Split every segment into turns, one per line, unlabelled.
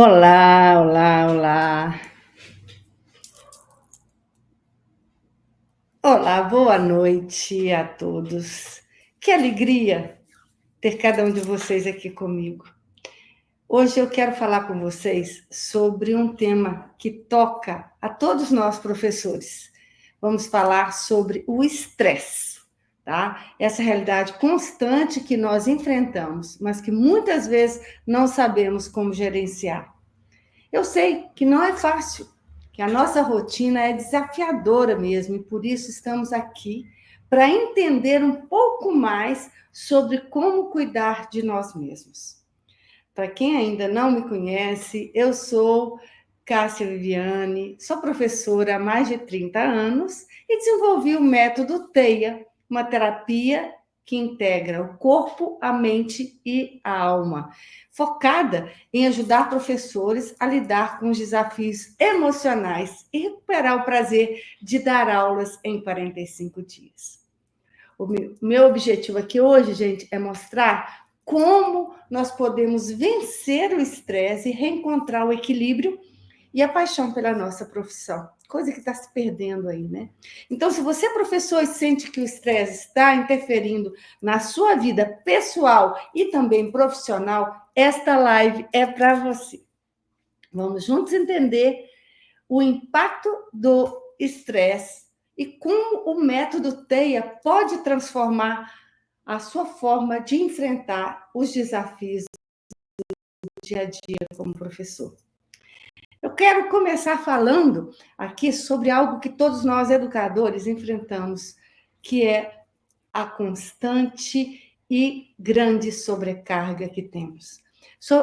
Olá, olá, olá. Olá, boa noite a todos. Que alegria ter cada um de vocês aqui comigo. Hoje eu quero falar com vocês sobre um tema que toca a todos nós professores. Vamos falar sobre o estresse, tá? Essa realidade constante que nós enfrentamos, mas que muitas vezes não sabemos como gerenciar. Eu sei que não é fácil, que a nossa rotina é desafiadora mesmo, e por isso estamos aqui para entender um pouco mais sobre como cuidar de nós mesmos. Para quem ainda não me conhece, eu sou Cássia Viviane, sou professora há mais de 30 anos e desenvolvi o método TEIA, uma terapia que integra o corpo, a mente e a alma, focada em ajudar professores a lidar com os desafios emocionais e recuperar o prazer de dar aulas em 45 dias. O meu objetivo aqui hoje, gente, é mostrar como nós podemos vencer o estresse e reencontrar o equilíbrio e a paixão pela nossa profissão, coisa que está se perdendo aí, né? Então, se você é professor e sente que o estresse está interferindo na sua vida pessoal e também profissional, esta live é para você. Vamos juntos entender o impacto do estresse e como o método TEIA pode transformar a sua forma de enfrentar os desafios do dia a dia como professor. Eu quero começar falando aqui sobre algo que todos nós educadores enfrentamos, que é a constante e grande sobrecarga que temos.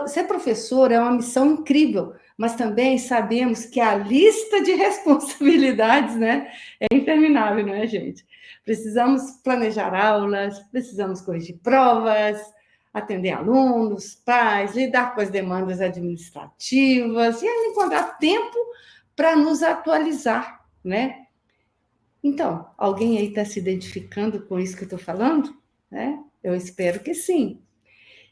Ser professor é uma missão incrível, mas também sabemos que a lista de responsabilidades, né, é interminável, não é, gente? Precisamos planejar aulas, precisamos corrigir provas, atender alunos, pais, lidar com as demandas administrativas e ainda encontrar tempo para nos atualizar, né? Então, alguém aí está se identificando com isso que eu estou falando? Né? Eu espero que sim.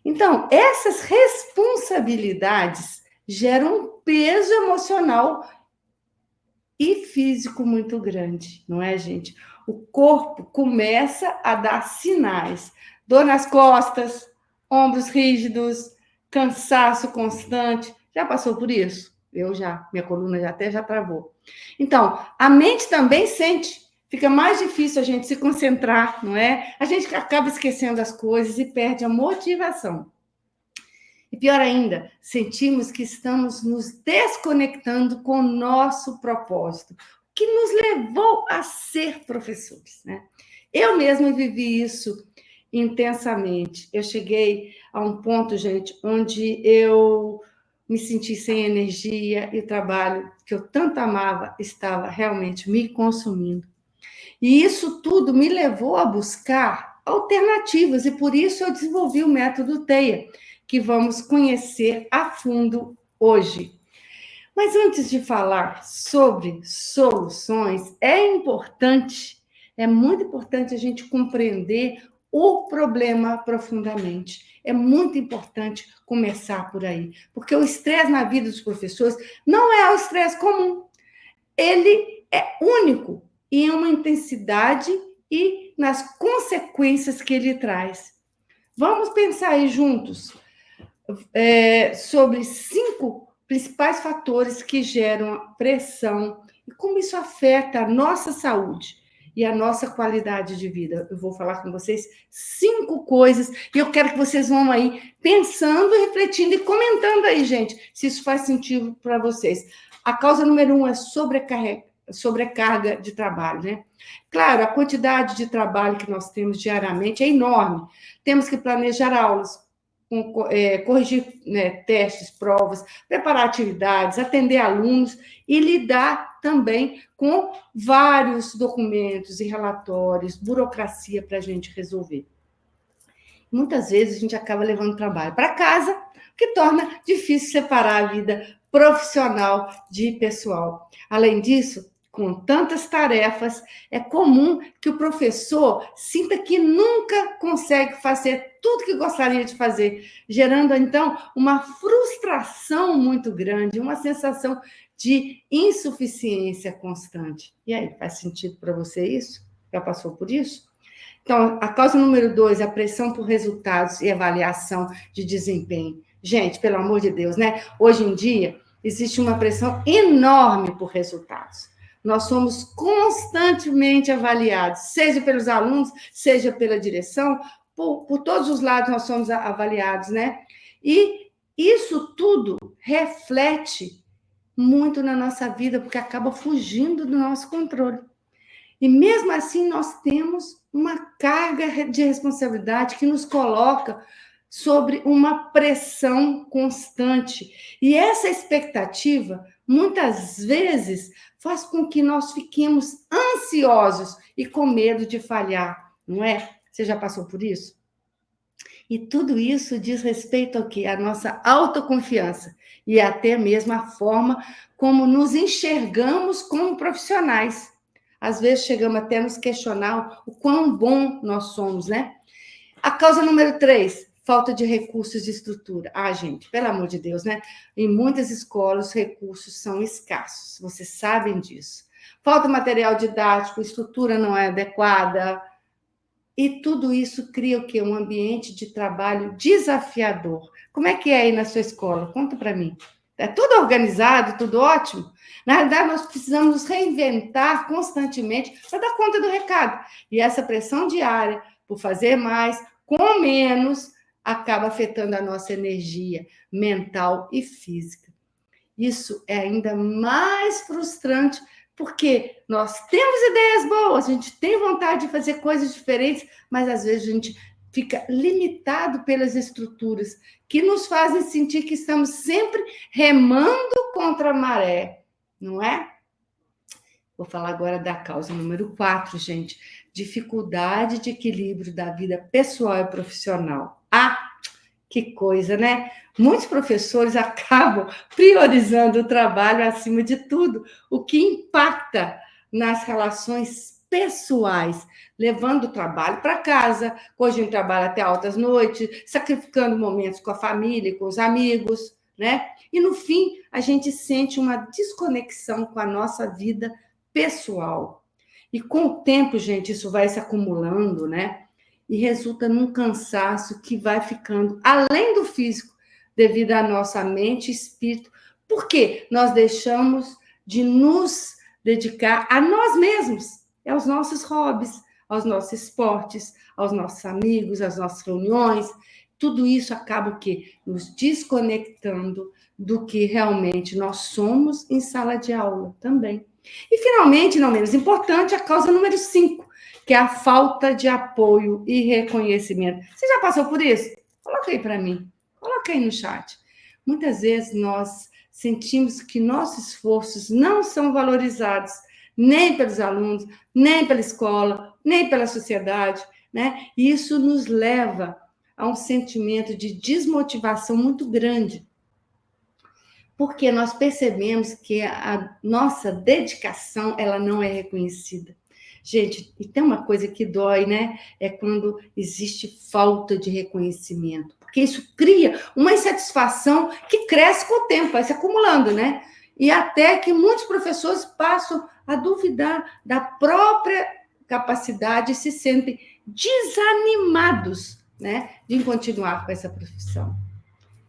Então, essas responsabilidades geram um peso emocional e físico muito grande, não é, gente? O corpo começa a dar sinais. Dor nas costas, ombros rígidos, cansaço constante. Já passou por isso? Eu já. Minha coluna já travou. Então, a mente também sente. Fica mais difícil a gente se concentrar, não é? A gente acaba esquecendo as coisas e perde a motivação. E pior ainda, sentimos que estamos nos desconectando com o nosso propósito, que nos levou a ser professores, né? Eu mesma vivi isso intensamente. Eu cheguei a um ponto, gente, onde eu me senti sem energia e o trabalho que eu tanto amava estava realmente me consumindo. E isso tudo me levou a buscar alternativas, e por isso eu desenvolvi o método TEIA, que vamos conhecer a fundo hoje. Mas antes de falar sobre soluções, é muito importante a gente compreender o problema profundamente. É muito importante começar por aí, porque o estresse na vida dos professores não é o estresse comum. Ele é único em uma intensidade e nas consequências que ele traz. Vamos pensar aí juntos sobre 5 principais fatores que geram a pressão e como isso afeta a nossa saúde e a nossa qualidade de vida. Eu vou falar com vocês 5 coisas e eu quero que vocês vão aí pensando, refletindo e comentando aí, gente, se isso faz sentido para vocês. A causa número 1 é sobrecarga de trabalho, né? Claro, a quantidade de trabalho que nós temos diariamente é enorme. Temos que planejar aulas, corrigir, né, testes, provas, preparar atividades, atender alunos e lidar também com vários documentos e relatórios, burocracia para a gente resolver. Muitas vezes a gente acaba levando trabalho para casa, o que torna difícil separar a vida profissional de pessoal. Além disso, com tantas tarefas, é comum que o professor sinta que nunca consegue fazer tudo que gostaria de fazer, gerando, então, uma frustração muito grande, uma sensação de insuficiência constante. E aí, faz sentido para você isso? Já passou por isso? Então, a causa número 2, a pressão por resultados e avaliação de desempenho. Gente, pelo amor de Deus, né? Hoje em dia, existe uma pressão enorme por resultados. Nós somos constantemente avaliados, seja pelos alunos, seja pela direção, por todos os lados nós somos avaliados, né? E isso tudo reflete muito na nossa vida, porque acaba fugindo do nosso controle. E mesmo assim, nós temos uma carga de responsabilidade que nos coloca sobre uma pressão constante. E essa expectativa, muitas vezes, faz com que nós fiquemos ansiosos e com medo de falhar, não é? Você já passou por isso? E tudo isso diz respeito ao quê? À nossa autoconfiança e até mesmo a forma como nos enxergamos como profissionais. Às vezes chegamos até a nos questionar o quão bom nós somos, né? A causa número 3, falta de recursos e estrutura. Ah, gente, pelo amor de Deus, né? Em muitas escolas, os recursos são escassos, vocês sabem disso. Falta material didático, estrutura não é adequada, e tudo isso cria o quê? Um ambiente de trabalho desafiador. Como é que é aí na sua escola? Conta para mim. É tudo organizado, tudo ótimo? Na realidade, nós precisamos nos reinventar constantemente para dar conta do recado. E essa pressão diária por fazer mais, com menos, acaba afetando a nossa energia mental e física. Isso é ainda mais frustrante, porque nós temos ideias boas, a gente tem vontade de fazer coisas diferentes, mas às vezes a gente fica limitado pelas estruturas que nos fazem sentir que estamos sempre remando contra a maré, não é? Vou falar agora da causa número 4, gente. Dificuldade de equilíbrio da vida pessoal e profissional. Ah, que coisa, né? Muitos professores acabam priorizando o trabalho acima de tudo, o que impacta nas relações pessoais, levando o trabalho para casa, hoje a gente trabalha até altas noites, sacrificando momentos com a família, com os amigos, né? E no fim, a gente sente uma desconexão com a nossa vida pessoal. E com o tempo, gente, isso vai se acumulando, né? E resulta num cansaço que vai ficando além do físico, devido à nossa mente e espírito, porque nós deixamos de nos dedicar a nós mesmos, aos nossos hobbies, aos nossos esportes, aos nossos amigos, às nossas reuniões. Tudo isso acaba o quê? Nos desconectando do que realmente nós somos em sala de aula também. E, finalmente, não menos importante, a causa número 5, que é a falta de apoio e reconhecimento. Você já passou por isso? Coloca aí para mim, coloca aí no chat. Muitas vezes nós sentimos que nossos esforços não são valorizados, nem pelos alunos, nem pela escola, nem pela sociedade, né? E isso nos leva a um sentimento de desmotivação muito grande, porque nós percebemos que a nossa dedicação ela não é reconhecida. Gente, e tem uma coisa que dói, né? É quando existe falta de reconhecimento, porque isso cria uma insatisfação que cresce com o tempo, vai se acumulando, né? E até que muitos professores passam a duvidar da própria capacidade e se sentem desanimados, né, de continuar com essa profissão.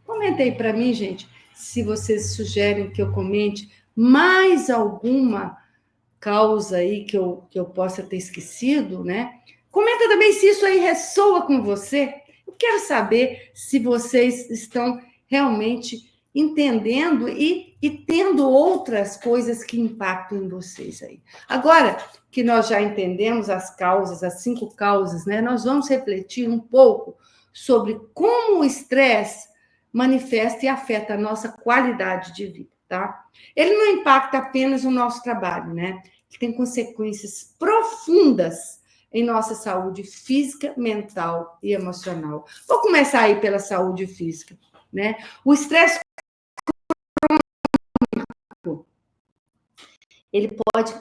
Comenta aí para mim, gente, se vocês sugerem que eu comente mais alguma causa aí que eu possa ter esquecido, né? Comenta também se isso aí ressoa com você. Eu quero saber se vocês estão realmente entendendo e tendo outras coisas que impactam em vocês aí. Agora que nós já entendemos as causas, as 5 causas, né? Nós vamos refletir um pouco sobre como o estresse manifesta e afeta a nossa qualidade de vida, tá? Ele não impacta apenas o nosso trabalho, né? Ele tem consequências profundas em nossa saúde física, mental e emocional. Vou começar aí pela saúde física, né? O estresse, ele pode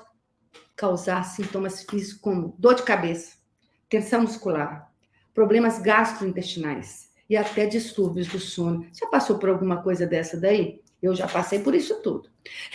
causar sintomas físicos como dor de cabeça, tensão muscular, problemas gastrointestinais e até distúrbios do sono. Já passou por alguma coisa dessa daí? Eu já passei por isso tudo.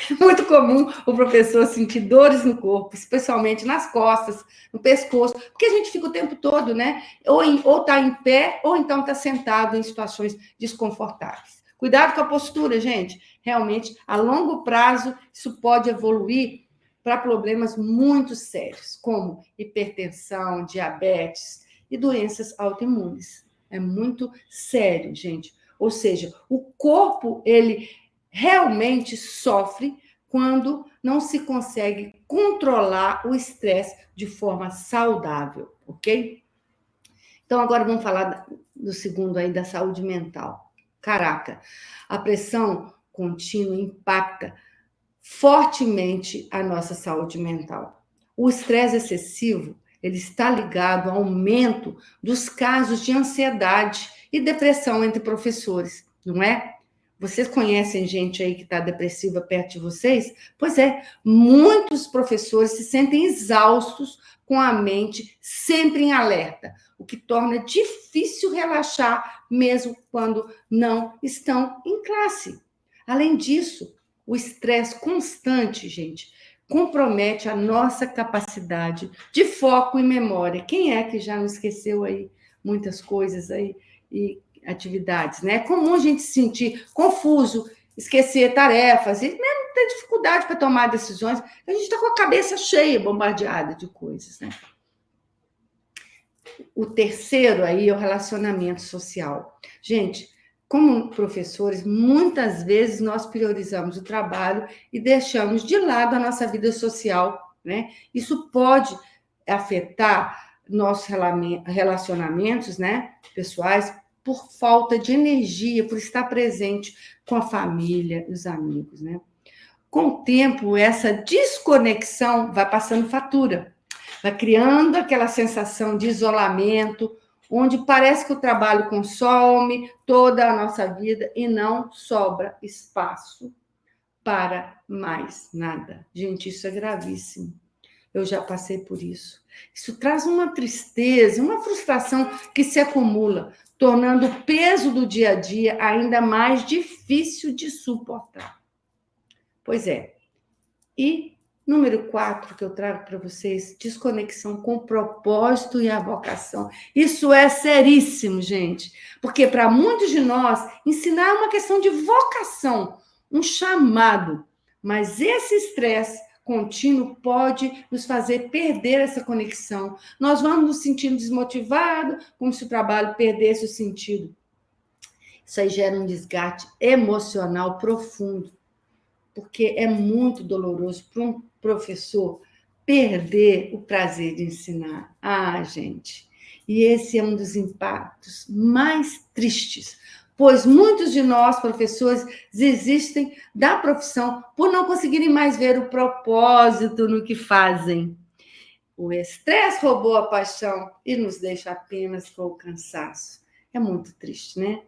É muito comum o professor sentir dores no corpo, especialmente nas costas, no pescoço, porque a gente fica o tempo todo, né? Ou está em pé, ou então está sentado em situações desconfortáveis. Cuidado com a postura, gente. Realmente, a longo prazo, isso pode evoluir para problemas muito sérios, como hipertensão, diabetes e doenças autoimunes. É muito sério, gente. Ou seja, o corpo, ele realmente sofre quando não se consegue controlar o estresse de forma saudável, ok? Então, agora vamos falar do segundo aí, da saúde mental. Caraca, a pressão contínua impacta fortemente a nossa saúde mental. O estresse excessivo, ele está ligado ao aumento dos casos de ansiedade e depressão entre professores, não é? Vocês conhecem gente aí que está depressiva perto de vocês? Pois é, muitos professores se sentem exaustos com a mente sempre em alerta, o que torna difícil relaxar mesmo quando não estão em classe. Além disso, o estresse constante, gente, compromete a nossa capacidade de foco e memória. Quem é que já não esqueceu aí muitas coisas aí e atividades, né? É comum a gente se sentir confuso, esquecer tarefas e mesmo ter dificuldade para tomar decisões. A gente está com a cabeça cheia, bombardeada de coisas, né? O terceiro aí é o relacionamento social. Gente, como professores, muitas vezes nós priorizamos o trabalho e deixamos de lado a nossa vida social, né? Isso pode afetar nossos relacionamentos, né, pessoais, por falta de energia, por estar presente com a família e os amigos, né? Com o tempo, essa desconexão vai passando fatura, vai criando aquela sensação de isolamento, onde parece que o trabalho consome toda a nossa vida e não sobra espaço para mais nada. Gente, isso é gravíssimo. Eu já passei por isso. Isso traz uma tristeza, uma frustração que se acumula, tornando o peso do dia a dia ainda mais difícil de suportar. Pois é. E número 4 que eu trago para vocês, desconexão com o propósito e a vocação. Isso é seríssimo, gente, porque para muitos de nós, ensinar é uma questão de vocação, um chamado, mas esse estresse contínuo pode nos fazer perder essa conexão. Nós vamos nos sentindo desmotivados, como se o trabalho perdesse o sentido. Isso aí gera um desgaste emocional profundo, porque é muito doloroso para um professor perder o prazer de ensinar. Ah, gente, e esse é um dos impactos mais tristes, pois muitos de nós, professores, desistem da profissão por não conseguirem mais ver o propósito no que fazem. O estresse roubou a paixão e nos deixa apenas com o cansaço. É muito triste, né?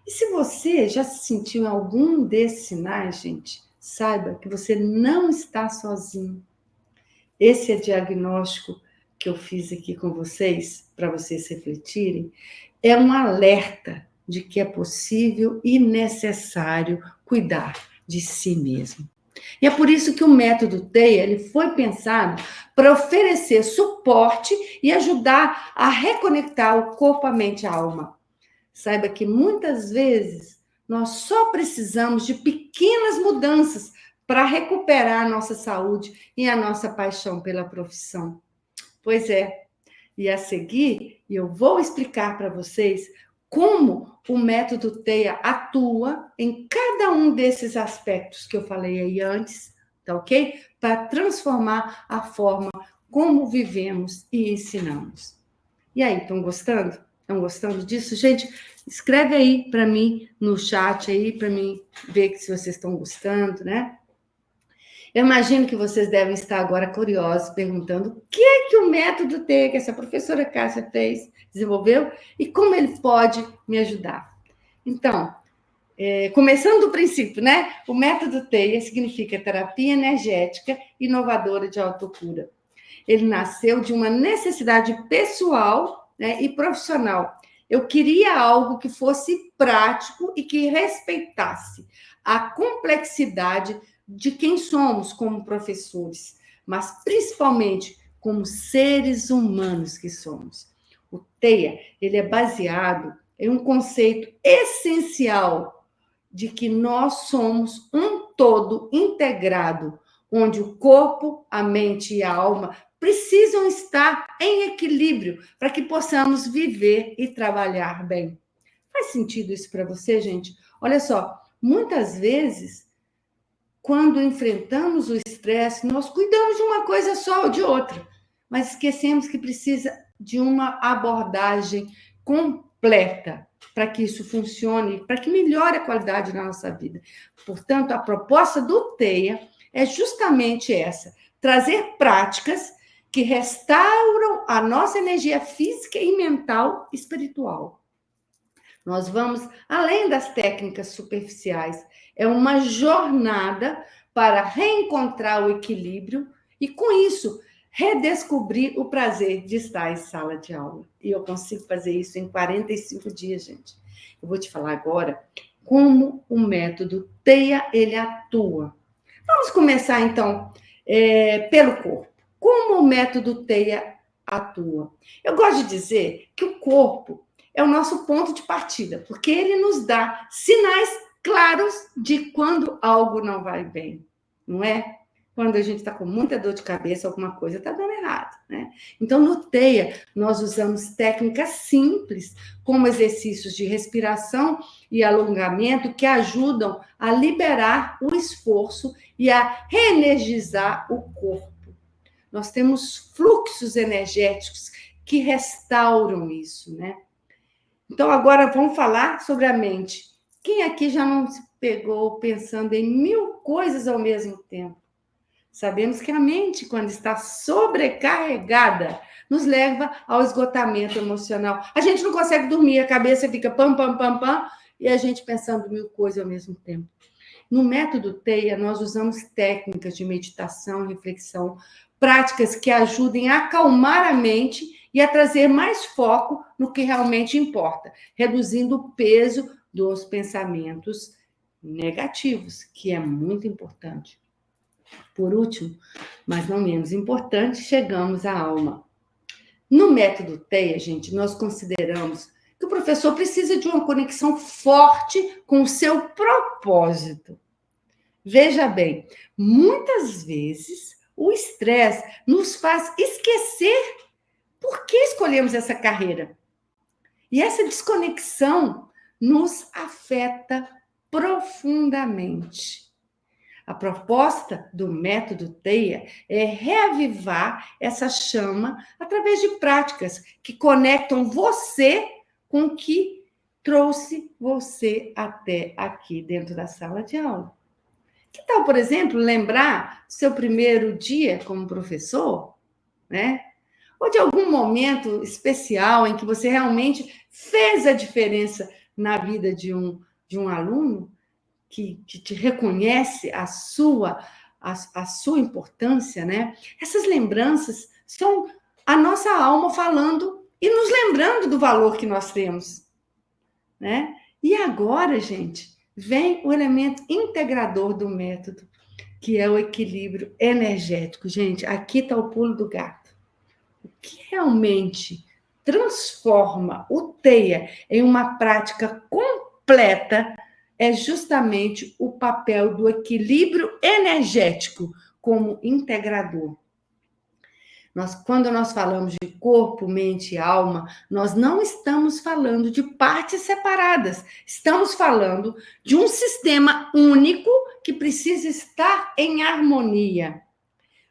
E se você já se sentiu em algum desses sinais, gente, saiba que você não está sozinho. Esse é o diagnóstico que eu fiz aqui com vocês, para vocês refletirem, é um alerta de que é possível e necessário cuidar de si mesmo. E é por isso que o método TEIA ele foi pensado para oferecer suporte e ajudar a reconectar o corpo, a mente e a alma. Saiba que muitas vezes nós só precisamos de pequenas mudanças para recuperar a nossa saúde e a nossa paixão pela profissão. Pois é, e a seguir eu vou explicar para vocês como o método TEIA atua em cada um desses aspectos que eu falei aí antes, tá ok? Para transformar a forma como vivemos e ensinamos. E aí, estão gostando? Estão gostando disso? Gente, escreve aí para mim no chat aí, para mim ver se vocês estão gostando, né? Eu imagino que vocês devem estar agora curiosos, perguntando o que é que o método T, que essa professora Cássia fez, desenvolveu, e como ele pode me ajudar. Então, Começando do princípio, né? O método TEIA significa terapia energética inovadora de autocura. Ele nasceu de uma necessidade pessoal, né, e profissional. Eu queria algo que fosse prático e que respeitasse a complexidade de quem somos como professores, mas principalmente como seres humanos que somos. O TEIA, ele é baseado em um conceito essencial de que nós somos um todo integrado, onde o corpo, a mente e a alma precisam estar em equilíbrio para que possamos viver e trabalhar bem. Faz sentido isso para você, gente? Olha só, muitas vezes, quando enfrentamos o estresse, nós cuidamos de uma coisa só ou de outra, mas esquecemos que precisa de uma abordagem completa para que isso funcione, para que melhore a qualidade da nossa vida. Portanto, a proposta do TEIA é justamente essa: trazer práticas que restauram a nossa energia física e mental e espiritual. Nós vamos além das técnicas superficiais. É uma jornada para reencontrar o equilíbrio e, com isso, redescobrir o prazer de estar em sala de aula. E eu consigo fazer isso em 45 dias, gente. Eu vou te falar agora como o método TEIA ele atua. Vamos começar, então, pelo corpo. Como o método TEIA atua? Eu gosto de dizer que o corpo é o nosso ponto de partida, porque ele nos dá sinais claros de quando algo não vai bem, não é? Quando a gente está com muita dor de cabeça, alguma coisa está dando errado, né? Então, no TEIA, nós usamos técnicas simples, como exercícios de respiração e alongamento, que ajudam a liberar o esforço e a reenergizar o corpo. Nós temos fluxos energéticos que restauram isso, né? Então, agora vamos falar sobre a mente. Quem aqui já não se pegou pensando em 1000 coisas ao mesmo tempo? Sabemos que a mente, quando está sobrecarregada, nos leva ao esgotamento emocional. A gente não consegue dormir, a cabeça fica pam, pam, pam, pam, e a gente pensando 1000 coisas ao mesmo tempo. No método TEIA, nós usamos técnicas de meditação, reflexão, práticas que ajudem a acalmar a mente e a trazer mais foco no que realmente importa, reduzindo o peso dos pensamentos negativos, que é muito importante. Por último, mas não menos importante, chegamos à alma. No método TEIA, gente, nós consideramos que o professor precisa de uma conexão forte com o seu propósito. Veja bem, muitas vezes o estresse nos faz esquecer por que escolhemos essa carreira. E essa desconexão nos afeta profundamente. A proposta do método TEIA é reavivar essa chama através de práticas que conectam você com o que trouxe você até aqui dentro da sala de aula. Que tal, por exemplo, lembrar seu primeiro dia como professor, né? Ou de algum momento especial em que você realmente fez a diferença na vida de um aluno que te reconhece a sua importância, né? Essas lembranças são a nossa alma falando e nos lembrando do valor que nós temos, né? E agora, gente, vem o elemento integrador do método, que é o equilíbrio energético. Gente, aqui está o pulo do gato. O que realmente transforma o TEIA em uma prática completa é justamente o papel do equilíbrio energético como integrador. Quando nós falamos de corpo, mente e alma, nós não estamos falando de partes separadas. Estamos falando de um sistema único que precisa estar em harmonia.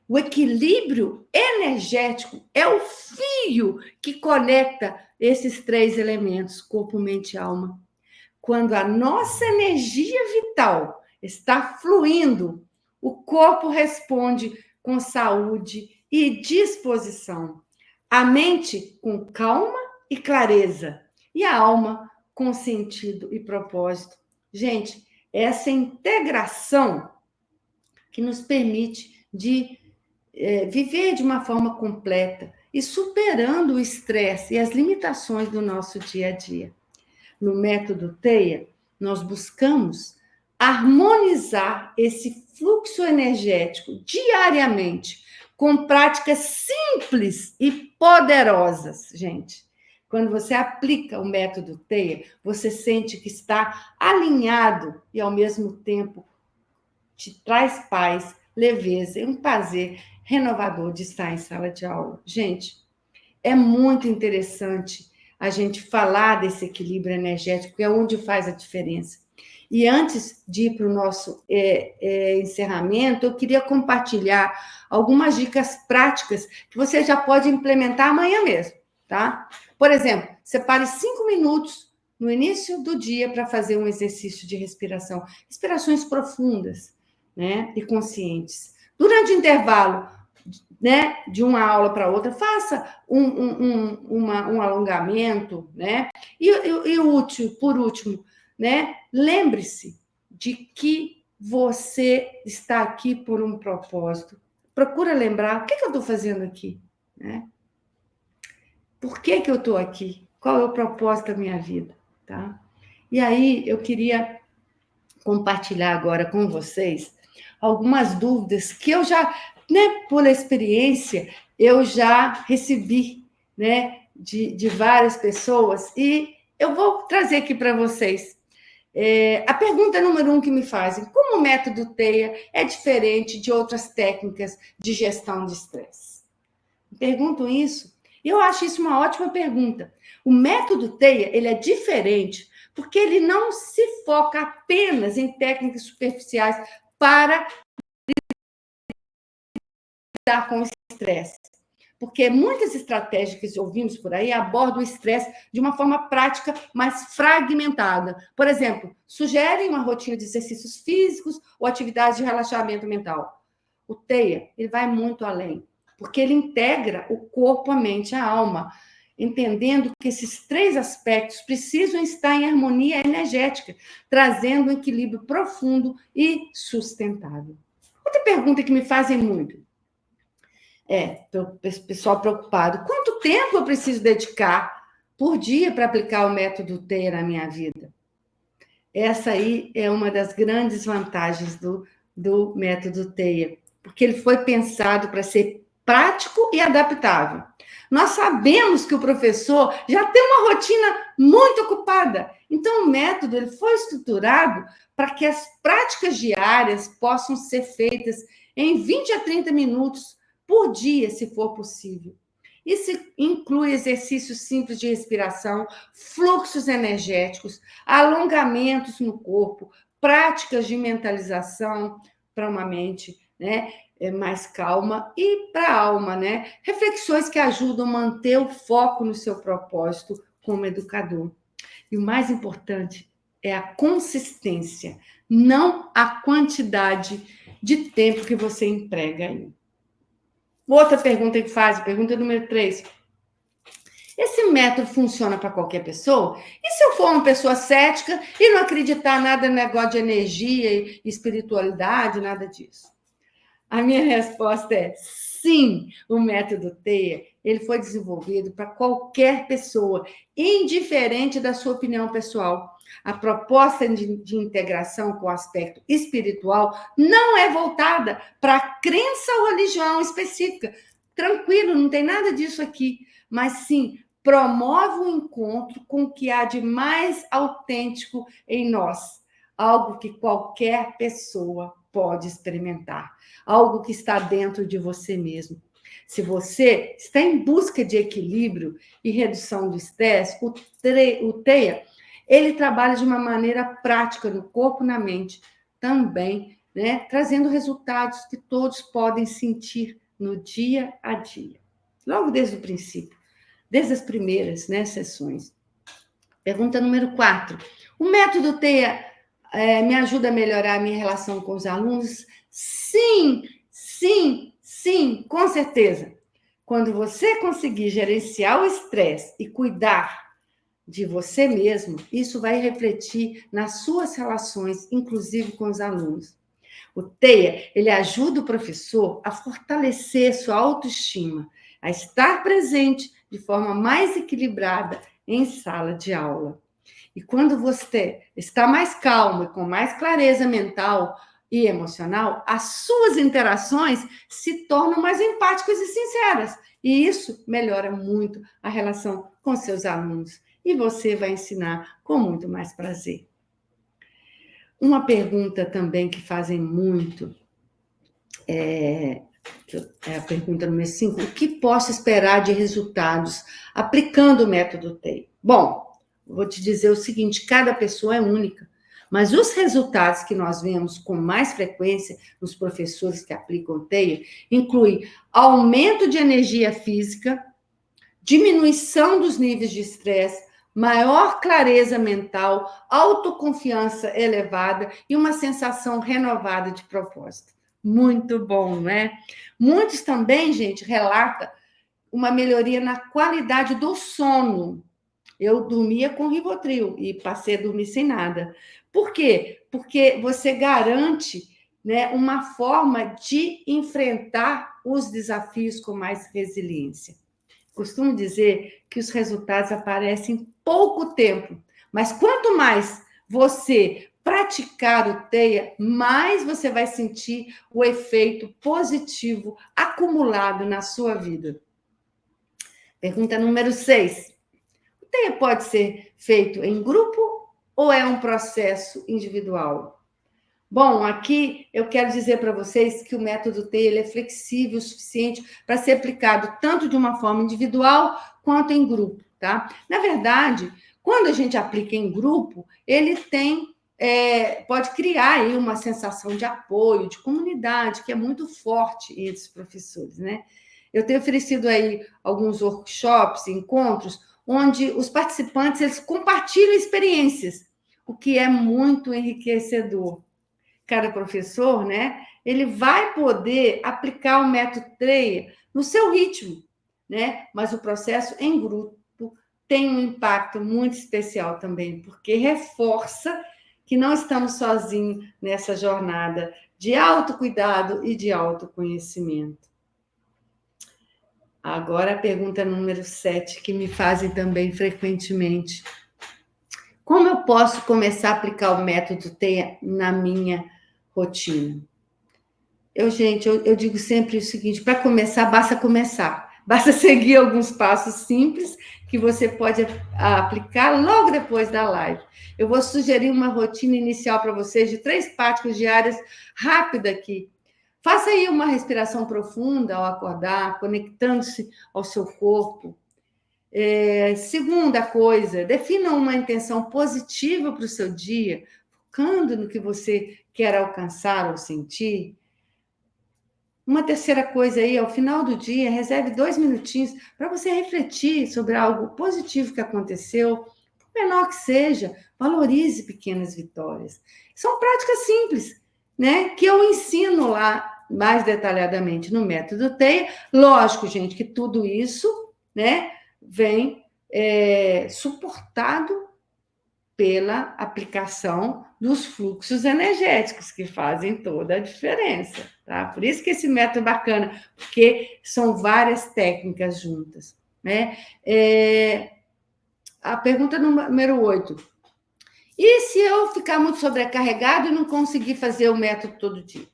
O equilíbrio energético é o fio que conecta esses três elementos, corpo, mente e alma. Quando a nossa energia vital está fluindo, o corpo responde com saúde e disposição. A mente com calma e clareza. E a alma com sentido e propósito. Gente, essa integração que nos permite de viver de uma forma completa e superando o estresse e as limitações do nosso dia a dia. No método TEIA, nós buscamos harmonizar esse fluxo energético diariamente, com práticas simples e poderosas, gente. Quando você aplica o método TEIA, você sente que está alinhado e, ao mesmo tempo, te traz paz, leveza e um prazer renovador de estar em sala de aula. Gente, é muito interessante a gente falar desse equilíbrio energético, que é onde faz a diferença. E antes de ir para o nosso encerramento, eu queria compartilhar algumas dicas práticas que você já pode implementar amanhã mesmo, tá? Por exemplo, separe 5 minutos no início do dia para fazer um exercício de respiração. Respirações profundas, né? E conscientes. Durante o intervalo, né, de uma aula para outra, faça um alongamento, né? E útil, por último, né? Lembre-se de que você está aqui por um propósito. Procura lembrar o que eu estou fazendo aqui, né? Por que eu estou aqui? Qual é o propósito da minha vida, tá? E aí eu queria compartilhar agora com vocês algumas dúvidas que eu já, né, por experiência, eu já recebi, né, de várias pessoas, e eu vou trazer aqui para vocês. A pergunta número 1 que me fazem: como o método TEIA é diferente de outras técnicas de gestão de estresse? Perguntam isso. E eu acho isso uma ótima pergunta. O método TEIA, ele é diferente porque ele não se foca apenas em técnicas superficiais para lidar com o estresse. Porque muitas estratégias que ouvimos por aí abordam o estresse de uma forma prática, mas fragmentada. Por exemplo, sugerem uma rotina de exercícios físicos ou atividades de relaxamento mental. O TEIA, ele vai muito além, porque ele integra o corpo, a mente e a alma, entendendo que esses 3 aspectos precisam estar em harmonia energética, trazendo um equilíbrio profundo e sustentável. Outra pergunta que me fazem muito o pessoal preocupado: quanto tempo eu preciso dedicar por dia para aplicar o método TEIA na minha vida? Essa aí é uma das grandes vantagens do método TEIA, porque ele foi pensado para ser prático e adaptável. Nós sabemos que o professor já tem uma rotina muito ocupada, então o método ele foi estruturado para que as práticas diárias possam ser feitas em 20 a 30 minutos por dia, se for possível. Isso inclui exercícios simples de respiração, fluxos energéticos, alongamentos no corpo, práticas de mentalização para uma mente, né, mais calma, e para a alma, né? Reflexões que ajudam a manter o foco no seu propósito como educador. E o mais importante é a consistência, não a quantidade de tempo que você emprega aí. Outra pergunta que faz, pergunta número 3. Esse método funciona para qualquer pessoa? E se eu for uma pessoa cética e não acreditar nada no negócio de energia e espiritualidade, nada disso? A minha resposta é sim, o método TEIA, ele foi desenvolvido para qualquer pessoa, indiferente da sua opinião pessoal. A proposta de integração com o aspecto espiritual não é voltada para a crença ou religião específica. Tranquilo, não tem nada disso aqui, mas sim promove o encontro com o que há de mais autêntico em nós, algo que qualquer pessoa pode experimentar, algo que está dentro de você mesmo. Se você está em busca de equilíbrio e redução do estresse, o TEIA, ele trabalha de uma maneira prática no corpo e na mente também, né, trazendo resultados que todos podem sentir no dia a dia, logo desde o princípio, desde as primeiras, né, sessões. Pergunta número 4. O método TEIA me ajuda a melhorar a minha relação com os alunos? Sim, sim, sim, com certeza. Quando você conseguir gerenciar o estresse e cuidar de você mesmo, isso vai refletir nas suas relações, inclusive com os alunos. O TEIA, ele ajuda o professor a fortalecer sua autoestima, a estar presente de forma mais equilibrada em sala de aula. E quando você está mais calmo e com mais clareza mental e emocional, as suas interações se tornam mais empáticas e sinceras. E isso melhora muito a relação com seus alunos. E você vai ensinar com muito mais prazer. Uma pergunta também que fazem muito é a pergunta número 5. O que posso esperar de resultados aplicando o método TEI? Bom, vou te dizer o seguinte, cada pessoa é única, mas os resultados que nós vemos com mais frequência nos professores que aplicam o TEI incluem aumento de energia física, diminuição dos níveis de estresse, maior clareza mental, autoconfiança elevada e uma sensação renovada de propósito. Muito bom, né? Muitos também, gente, relatam uma melhoria na qualidade do sono. Eu dormia com Rivotril e passei a dormir sem nada. Por quê? Porque você garante, né, uma forma de enfrentar os desafios com mais resiliência. Costumo dizer que os resultados aparecem em pouco tempo, mas quanto mais você praticar o TEIA, mais você vai sentir o efeito positivo acumulado na sua vida. Pergunta número 6. O TEIA pode ser feito em grupo ou é um processo individual? Bom, aqui eu quero dizer para vocês que o método TEIA ele é flexível o suficiente para ser aplicado tanto de uma forma individual quanto em grupo, tá? Na verdade, quando a gente aplica em grupo, ele pode criar aí uma sensação de apoio, de comunidade, que é muito forte entre os professores, né? Eu tenho oferecido aí alguns workshops, encontros, onde os participantes eles compartilham experiências, o que é muito enriquecedor. Cada professor, né, ele vai poder aplicar o método TREIA no seu ritmo, né? Mas o processo em grupo tem um impacto muito especial também, porque reforça que não estamos sozinhos nessa jornada de autocuidado e de autoconhecimento. Agora a pergunta número 7, que me fazem também frequentemente. Como eu posso começar a aplicar o método TEIA na minha rotina? Eu digo sempre o seguinte, para começar, basta começar. Basta seguir alguns passos simples que você pode aplicar logo depois da live. Eu vou sugerir uma rotina inicial para vocês de 3 práticas diárias rápida aqui. Faça aí uma respiração profunda ao acordar, conectando-se ao seu corpo. Segunda coisa, defina uma intenção positiva para o seu dia, focando no que você quer alcançar ou sentir. Uma terceira coisa aí, ao final do dia, reserve 2 minutinhos para você refletir sobre algo positivo que aconteceu, por menor que seja, valorize pequenas vitórias. São práticas simples, né? Que eu ensino lá mais detalhadamente no método TEIA. Lógico, gente, que tudo isso, né, vem suportado pela aplicação dos fluxos energéticos, que fazem toda a diferença, tá? Por isso que esse método é bacana, porque são várias técnicas juntas, né? A pergunta número 8. E se eu ficar muito sobrecarregado e não conseguir fazer o método todo dia?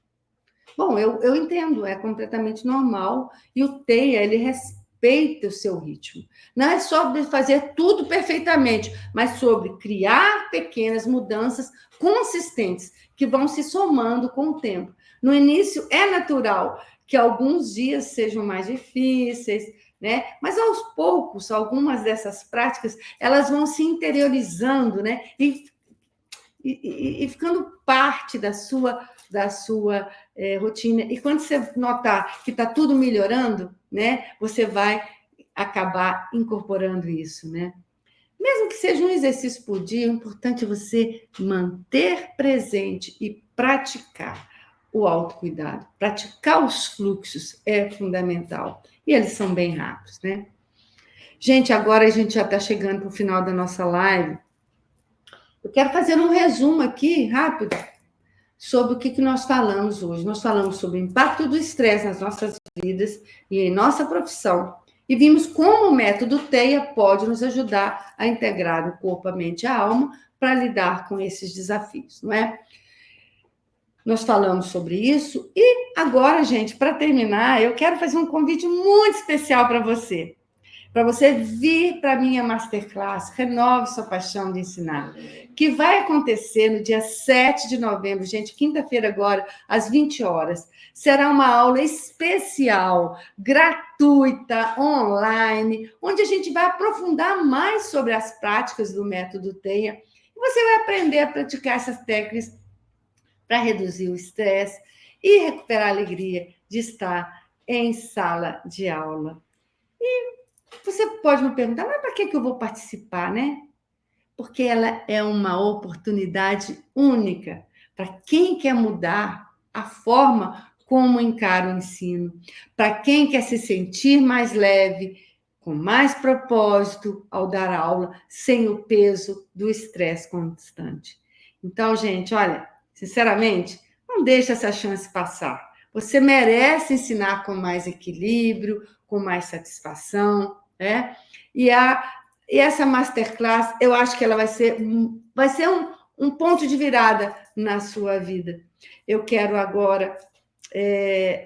Bom, eu entendo, é completamente normal, e o TEIA, ele respeita o seu ritmo. Não é sobre fazer tudo perfeitamente, mas sobre criar pequenas mudanças consistentes, que vão se somando com o tempo. No início, é natural que alguns dias sejam mais difíceis, né? Mas aos poucos, algumas dessas práticas, elas vão se interiorizando, né? E ficando parte da sua rotina. E quando você notar que está tudo melhorando, né, você vai acabar incorporando isso, né? Mesmo que seja um exercício por dia, é importante você manter presente e praticar o autocuidado. Praticar os fluxos é fundamental. E eles são bem rápidos, né? Gente, agora a gente já está chegando para o final da nossa live. Eu quero fazer um resumo aqui, rápido, sobre o que nós falamos hoje. Nós falamos sobre o impacto do estresse nas nossas vidas e em nossa profissão. E vimos como o método TEIA pode nos ajudar a integrar o corpo, a mente e a alma para lidar com esses desafios, não é? Nós falamos sobre isso. E agora, gente, para terminar, eu quero fazer um convite muito especial para você. Para você vir para a minha masterclass, Renove Sua Paixão de Ensinar, que vai acontecer no dia 7 de novembro, gente, quinta-feira agora, às 20 horas. Será uma aula especial, gratuita, online, onde a gente vai aprofundar mais sobre as práticas do método TEIA. E você vai aprender a praticar essas técnicas para reduzir o estresse e recuperar a alegria de estar em sala de aula. Você pode me perguntar, mas para que eu vou participar, né? Porque ela é uma oportunidade única para quem quer mudar a forma como encara o ensino, para quem quer se sentir mais leve, com mais propósito ao dar aula, sem o peso do estresse constante. Então, gente, olha, sinceramente, não deixe essa chance passar. Você merece ensinar com mais equilíbrio, com mais satisfação, né? E essa masterclass, eu acho que ela vai ser um ponto de virada na sua vida. Eu quero agora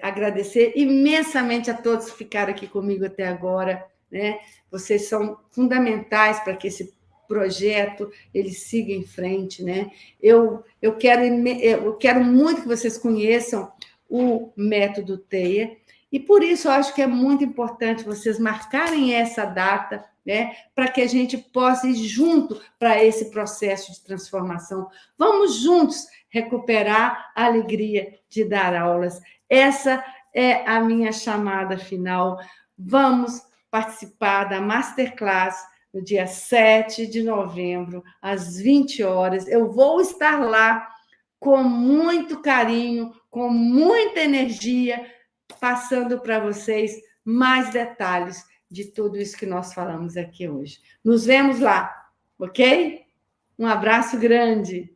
agradecer imensamente a todos que ficaram aqui comigo até agora, né? Vocês são fundamentais para que esse projeto ele siga em frente, né? Eu quero muito que vocês conheçam o método TEIA, e por isso eu acho que é muito importante vocês marcarem essa data, né, para que a gente possa ir junto para esse processo de transformação. Vamos juntos recuperar a alegria de dar aulas. Essa é a minha chamada final. Vamos participar da Masterclass no dia 7 de novembro, às 20 horas. Eu vou estar lá com muito carinho, com muita energia, passando para vocês mais detalhes de tudo isso que nós falamos aqui hoje. Nos vemos lá, ok? Um abraço grande.